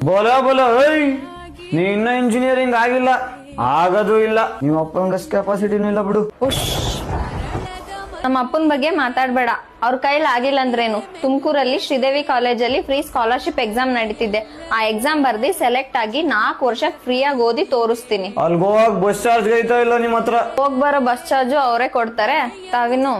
ಬೋಲೋ ಬೋಲೋ ಏಯ್, ನೀ ಇನ್ನ ಇಂಜಿನಿಯರಿಂಗ್ ಆಗಿಲ್ಲ, ಆಗದು ಇಲ್ಲ. ನಿಮ್ಮ ಅಪ್ಪಂಗಷ್ಟು ಕೆಪಾಸಿಟಿನೂ ಇಲ್ಲ ಬಿಡು. ನಮ್ಮ ಅಪ್ಪನ ಬಗ್ಗೆ ಮಾತಾಡ್ಬೇಡ. ಅವ್ರ ಕೈಲಿ ಆಗಿಲ್ಲ ಅಂದ್ರೇನು? ತುಮಕೂರಲ್ಲಿ ಶ್ರೀದೇವಿ ಕಾಲೇಜಲ್ಲಿ ಫ್ರೀ ಸ್ಕಾಲರ್ಶಿಪ್ ಎಕ್ಸಾಮ್ ನಡೀತಿದೆ. ಆ ಎಕ್ಸಾಮ್ ಬರ್ದಿ ಸೆಲೆಕ್ಟ್ ಆಗಿ 4 ವರ್ಷ ಫ್ರೀಯಾಗಿ ಓದಿ ತೋರಿಸ್ತೀನಿ. ಅಲ್ಗೋವಾಗ ಬಸ್ ಚಾರ್ಜ್ ಐತಾ ಇಲ್ಲ ನಿಮ್ಮ ಹತ್ರ? ಹೋಗ್ ಬರೋ ಬಸ್ ಚಾರ್ಜು ಅವರೇ ಕೊಡ್ತಾರೆ. ತಾವಿನ್ನು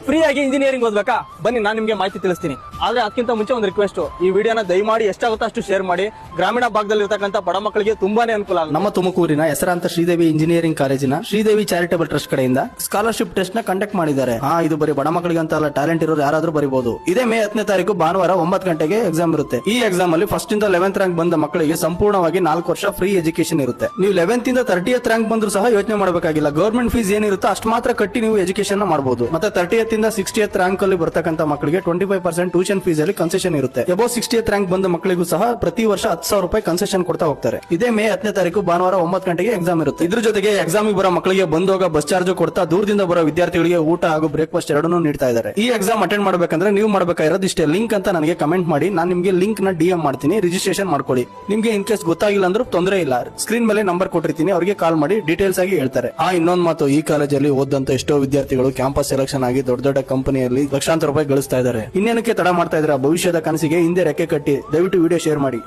ಫ್ರೀ ಆಗಿ ಇಂಜಿನಿಯರಿಂಗ್ ಓದ್ಬೇಕಾ? ಬನ್ನಿ, ನಾನು ನಿಮ್ಗೆ ಮಾಹಿತಿ ತಿಳಿಸ್ತೀನಿ. ಆದ್ರೆ ಅದಕ್ಕಿಂತ ಮುಂಚೆ ಒಂದು ರಿಕ್ವೆಸ್ಟ್, ಈ ವಿಡಿಯೋನ ದಯಮಾಡಿ ಎಷ್ಟಾಗುತ್ತೋ ಅಷ್ಟು ಶೇರ್ ಮಾಡಿ. ಗ್ರಾಮೀಣ ಭಾಗದಲ್ಲಿ ಇರತಕ್ಕಂತ ಬಡ ಮಕ್ಕಳಿಗೆ ತುಂಬಾನೇ ಅನುಕೂಲ ಆಗುತ್ತೆ. ನಮ್ಮ ತುಮಕೂರಿನ ಹೆಸರಾಂತ ಶ್ರೀದೇವಿ ಇಂಜಿನಿಯರಿಂಗ್ ಕಾಲೇಜಿನ ಶ್ರೀದೇವಿ ಚಾರಿಟಬಲ್ ಟ್ರಸ್ಟ್ ಕಡೆಯಿಂದ ಸ್ಕಾಲರ್ಶಿಪ್ ಟೆಸ್ಟ್ ನ ಕಂಡಕ್ಟ್ ಮಾಡಿದ್ದಾರೆ. ಇದು ಬರೀ ಬಡ ಮಕ್ಕಳಿಗೆ ಅಂತ ಅಲ್ಲ, ಟ್ಯಾಲೆಂಟ್ ಇರೋರು ಯಾರಾದ್ರೂ ಬರೀಬಹುದು. ಇದೇ ಮೇ 10ನೇ ತಾರೀಕು ಭಾನುವಾರ 9 ಗಂಟೆಗೆ ಎಕ್ಸಾಮ್ ಇರುತ್ತೆ. ಈ ಎಕ್ಸಾಮ್ ಅಲ್ಲಿ ಫಸ್ಟ್ ಇಂದ 11th ರ್ಯಾಂಕ್ ಬಂದ ಮಕ್ಕಳಿಗೆ ಸಂಪೂರ್ಣವಾಗಿ 4 ವರ್ಷ ಫ್ರೀ ಎಜುಕೇಶನ್ ಇರುತ್ತೆ. ನೀವು 11th ಇಂದ 30th ರ್ಯಾಂಕ್ ಬಂದ್ರು ಸಹ ಯೋಚನೆ ಮಾಡಬೇಕಾಗಿಲ್ಲ. ಗವರ್ಮೆಂಟ್ ಫೀಸ್ ಏನಿರುತ್ತೋ ಅಷ್ಟು ಮಾತ್ರ ಕಟ್ಟಿ ನೀವು ಎಜುಕೇಶನ್ ಮಾಡಬಹುದು. ಮತ್ತೆ 30th ಇಂದ 60th ರ್ಯಾಂಕ್ ಅಲ್ಲಿ ಬರ್ತಕ್ಕಂತ ಮಕ್ಕಳಿಗೆ 25% ಟ್ಯೂಷನ್ ಫೀಸ್ ಅಲ್ಲಿ ಕನ್ಸೆಷನ್ ಇರುತ್ತೆ. ಅಬೌವ್ 60th ರ್ಯಾಂಕ್ ಬಂದ ಮಕ್ಕಳಿಗೂ ಸಹ ಪ್ರತಿ ವರ್ಷ 10,000 ರೂಪಾಯಿ ಕನ್ಸೆಷನ್ ಕೊಡ್ತಾ ಹೋಗ್ತಾರೆ. ಇದೇ ಮೇ 10ನೇ ತಾರೀಕು ಭಾನುವಾರ 9 ಗಂಟೆಗೆ ಎಕ್ಸಾಮ್ ಇರುತ್ತೆ. ಇದ್ರ ಜೊತೆಗೆ ಎಕ್ಸಾಮ್ ಬರೋ ಮಕ್ಕಳಿಗೆ ಬಂದೋಗ ಬಸ್ ಚಾರ್ಜ್ ಕೊಡ್ತಾ ದೂರದಿಂದ ಬರೋ ವಿದ್ಯಾರ್ಥಿಗಳಿಗೆ ಊಟ ಹಾಗೂ ಬ್ರೇಕ್ಫಾಸ್ಟ್ ಎರಡನ್ನೂ ನೀಡ್ತಾ ಇದ್ದಾರೆ. ಈ ಎಕ್ಸಾಮ್ ಅಟೆಂಡ್ ಮಾಡಬೇಕಂದ್ರೆ ನೀವು ಮಾಡಬೇಕಾಗಿರೋದು ಇಷ್ಟೇ. ಲಿಂಕ್ ಅಂತ ನನಗೆ ಕಮೆಂಟ್ ಮಾಡಿ, ನಾನು ನಿಮಗೆ ಲಿಂಕ್ ನ DM ಮಾಡ್ತೀನಿ. ರಿಜಿಸ್ಟ್ರೇಷನ್ ಮಾಡ್ಕೊಳ್ಳಿ. ನಿಮ್ಗೆ ಇನ್ ಕೇಸ್ ಗೊತ್ತಾಗಿಲ್ಲ ಅಂದ್ರೂ ತೊಂದರೆ ಇಲ್ಲ, ಸ್ಕ್ರೀನ್ ಮೇಲೆ ನಂಬರ್ ಕೊಟ್ಟಿರ್ತೀನಿ, ಅವರಿಗೆ ಕಾಲ್ ಮಾಡಿ ಡೀಟೇಲ್ಸ್ ಆಗಿ ಹೇಳ್ತಾರೆ. ಇನ್ನೊಂದು ಮಾತು, ಈ ಕಾಲೇಜಲ್ಲಿ ಓದಂತ ಎಷ್ಟೋ ವಿದ್ಯಾರ್ಥಿಗಳು ಕ್ಯಾಂಪಸ್ ಸೆಲೆಕ್ಷನ್ ಆಗಿ ದೊಡ್ಡ ದೊಡ್ಡ ಕಂಪನಿಯಲ್ಲಿ ಲಕ್ಷಾಂತರ ರೂಪಾಯಿ ಗಳಿಸ್ತಾ ಇದ್ದಾರೆ. ಇನ್ನೇನಕ್ಕೆ ತಡ ಮಾಡ್ತಾ ಇದ್ದಾರೆ? ಭವಿಷ್ಯದ ಕನಸಿಗೆ ಹಿಂದೆ ರೆಕ್ಕೆ ಕಟ್ಟಿ ದಯವಿಟ್ಟು ವಿಡಿಯೋ ಶೇರ್ ಮಾಡಿ.